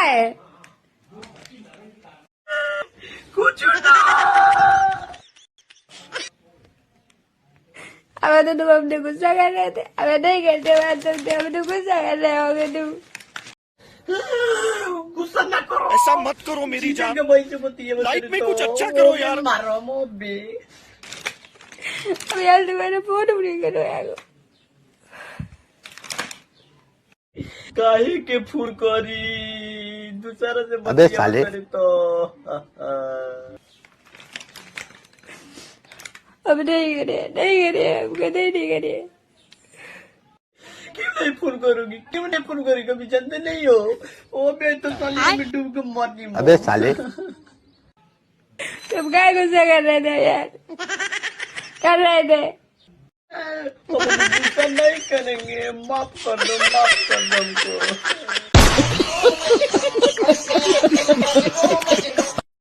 है? कुछ ना। अब तो तुम अपने गुस्सा कर रहे थे, अब नहीं करते बात, तुम अपने गुस्सा कर रहे होगे तुम। गुस्सा ना करो, ऐसा मत करो मेरी जान, लाइफ में कुछ अच्छा करो यार। मारो मोबे। अब यार तुम्हारे फोन नहीं करो यार। काहे के फूर करी दूसरा से अबे साले। करे तो अब नहीं करे, नहीं करे, अब कभी नहीं करे। क्यों नहीं फोन करूंगी, क्यों नहीं फोन करूंगी, कभी जानते नहीं हो। ओ बे तो साले में डूब के मरनी। अबे साले। तुम क्या गुस्सा कर रहे थे यार? कर रहे थे। गुस्सा नहीं करेंगे, माफ कर दो हमको।